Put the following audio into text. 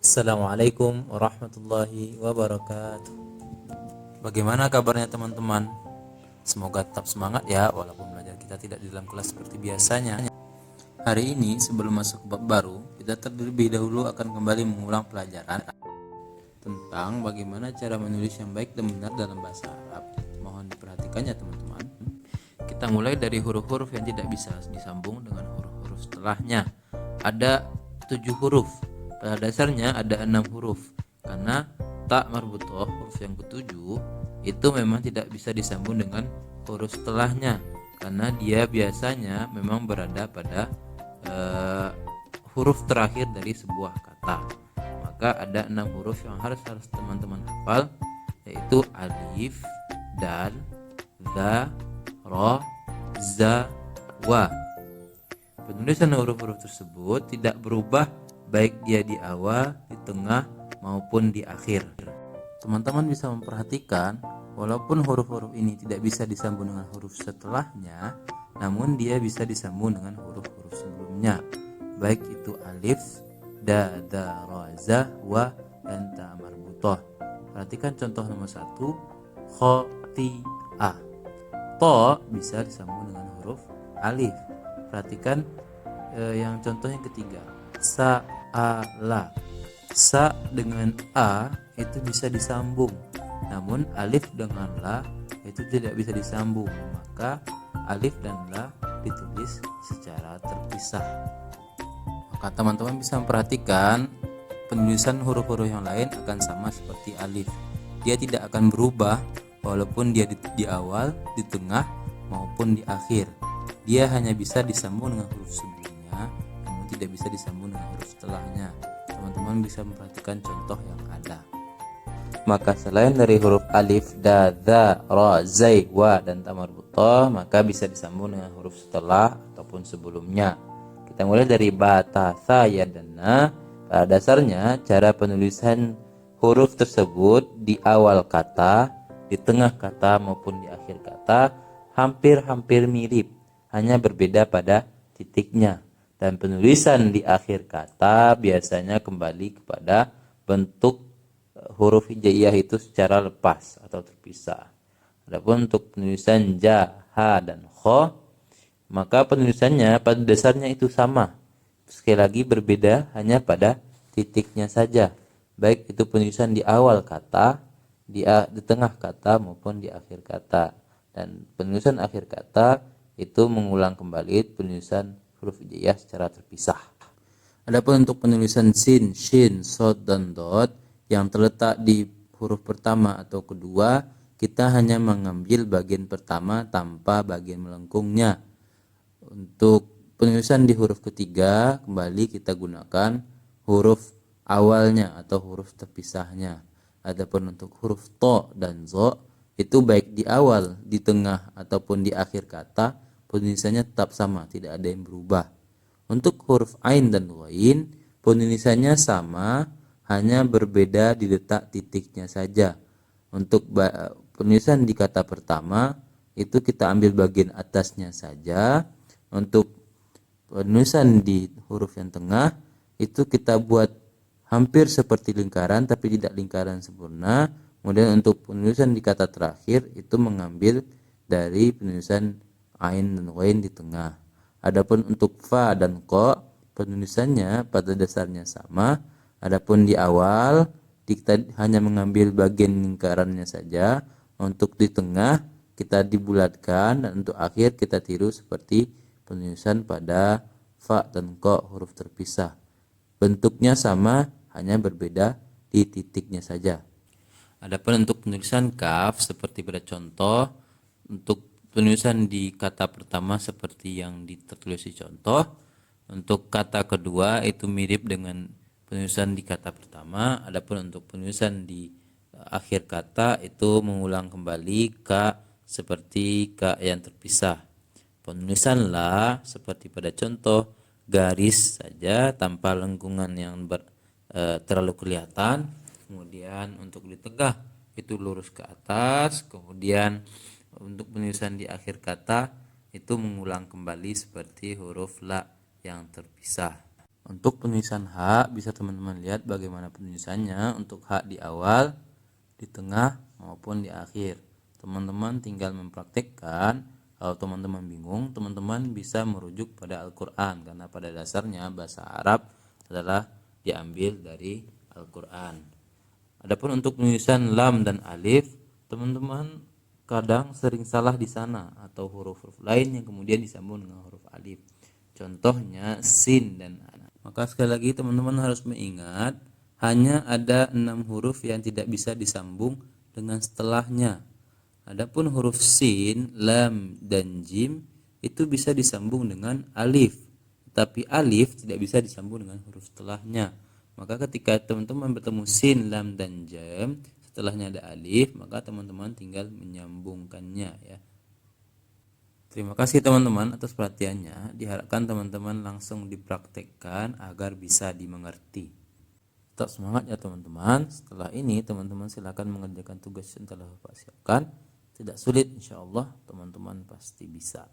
Assalamualaikum warahmatullahi wabarakatuh. Bagaimana kabarnya teman-teman? Semoga tetap semangat ya, walaupun belajar kita tidak di dalam kelas seperti biasanya. Hari ini sebelum masuk ke bab baru, kita terlebih dahulu akan kembali mengulang pelajaran tentang bagaimana cara menulis yang baik dan benar dalam bahasa Arab. Mohon diperhatikan ya teman-teman. Kita mulai dari huruf-huruf yang tidak bisa disambung dengan huruf-huruf setelahnya. Ada 7 huruf. Pada dasarnya ada 6 huruf. Karena tak marbutoh, huruf yang ketujuh, itu memang tidak bisa disambung dengan huruf setelahnya. Karena dia biasanya memang berada pada huruf terakhir dari sebuah kata. Maka ada 6 huruf yang harus teman-teman hafal, yaitu alif, dal, za, ro, za, wa. Penulisan huruf-huruf tersebut tidak berubah baik dia di awal, di tengah, maupun di akhir. Teman-teman bisa memperhatikan, walaupun huruf-huruf ini tidak bisa disambung dengan huruf setelahnya, namun dia bisa disambung dengan huruf-huruf sebelumnya, baik itu alif, da, da, ro, za, wa, dan ta marbutoh. Perhatikan contoh nomor 1, kho, ti, a. To bisa disambung dengan huruf alif. Perhatikan yang contoh yang ketiga, sa, a, la. Sa dengan a itu bisa disambung, namun alif dengan la itu tidak bisa disambung. Maka alif dan la ditulis secara terpisah. Maka teman-teman bisa memperhatikan penulisan huruf-huruf yang lain akan sama seperti alif. Dia tidak akan berubah walaupun dia di awal, di tengah, maupun di akhir. Dia hanya bisa disambung dengan huruf sebelumnya, namun tidak bisa disambung dengan huruf setelahnya. Teman-teman bisa memperhatikan contoh yang ada. Maka selain dari huruf alif, da, za, ra, zai, wa, dan ta marbutoh, maka bisa disambung dengan huruf setelah ataupun sebelumnya. Kita mulai dari ba, ta, sa, ya, dan na. Pada dasarnya cara penulisan huruf tersebut di awal kata, di tengah kata, maupun di akhir kata hampir-hampir mirip, hanya berbeda pada titiknya. Dan penulisan di akhir kata biasanya kembali kepada bentuk huruf hijaiyah itu secara lepas atau terpisah. Adapun untuk penulisan ja, ha, dan kho, maka penulisannya pada dasarnya itu sama. Sekali lagi berbeda hanya pada titiknya saja. Baik itu penulisan di awal kata, di tengah kata, maupun di akhir kata. Dan penulisan akhir kata itu mengulang kembali penulisan huruf hijaiyah secara terpisah. Adapun untuk penulisan sin, shin, sod, dan dot yang terletak di huruf pertama atau kedua, kita hanya mengambil bagian pertama tanpa bagian melengkungnya. Untuk penulisan di huruf ketiga, kembali kita gunakan huruf awalnya atau huruf terpisahnya. Adapun untuk huruf to dan zo, itu baik di awal, di tengah, ataupun di akhir kata, penulisannya tetap sama, tidak ada yang berubah. Untuk huruf ain dan ghain, penulisannya sama, hanya berbeda di letak titiknya saja. Untuk penulisan di kata pertama, itu kita ambil bagian atasnya saja. Untuk penulisan di huruf yang tengah, itu kita buat hampir seperti lingkaran, tapi tidak lingkaran sempurna. Kemudian untuk penulisan di kata terakhir itu mengambil dari penulisan ain dan ghain di tengah. Adapun untuk fa dan ko, penulisannya pada dasarnya sama. Adapun di awal kita hanya mengambil bagian lingkarannya saja. Untuk di tengah kita dibulatkan, dan untuk akhir kita tiru seperti penulisan pada fa dan ko, huruf terpisah. Bentuknya sama, hanya berbeda di titiknya saja. Adapun untuk penulisan kaf seperti pada contoh, untuk penulisan di kata pertama seperti yang tertulis di contoh, untuk kata kedua itu mirip dengan penulisan di kata pertama. Adapun untuk penulisan di akhir kata itu mengulang kembali ka seperti ka yang terpisah. Penulisan la seperti pada contoh, garis saja tanpa lengkungan yang terlalu kelihatan. Kemudian untuk di tengah itu lurus ke atas. Kemudian untuk penulisan di akhir kata itu mengulang kembali seperti huruf la yang terpisah. Untuk penulisan H bisa teman-teman lihat bagaimana penulisannya untuk H di awal, di tengah maupun di akhir. Teman-teman tinggal mempraktekkan. Kalau teman-teman bingung, teman-teman bisa merujuk pada Al-Qur'an karena pada dasarnya bahasa Arab adalah diambil dari Al-Qur'an. Adapun untuk penulisan lam dan alif, teman-teman kadang sering salah di sana atau huruf-huruf lain yang kemudian disambung dengan huruf alif. Contohnya sin dan ana. Maka sekali lagi teman-teman harus mengingat hanya ada 6 huruf yang tidak bisa disambung dengan setelahnya. Adapun huruf sin, lam dan jim itu bisa disambung dengan alif. Tapi alif tidak bisa disambung dengan huruf setelahnya. Maka ketika teman-teman bertemu sin, lam dan jim, setelahnya ada alif, maka teman-teman tinggal menyambungkannya ya. Terima kasih teman-teman atas perhatiannya. Diharapkan teman-teman langsung dipraktekkan agar bisa dimengerti. Tetap semangat ya teman-teman. Setelah ini teman-teman silakan mengerjakan tugas yang telah Bapak siapkan. Tidak sulit, insya Allah teman-teman pasti bisa.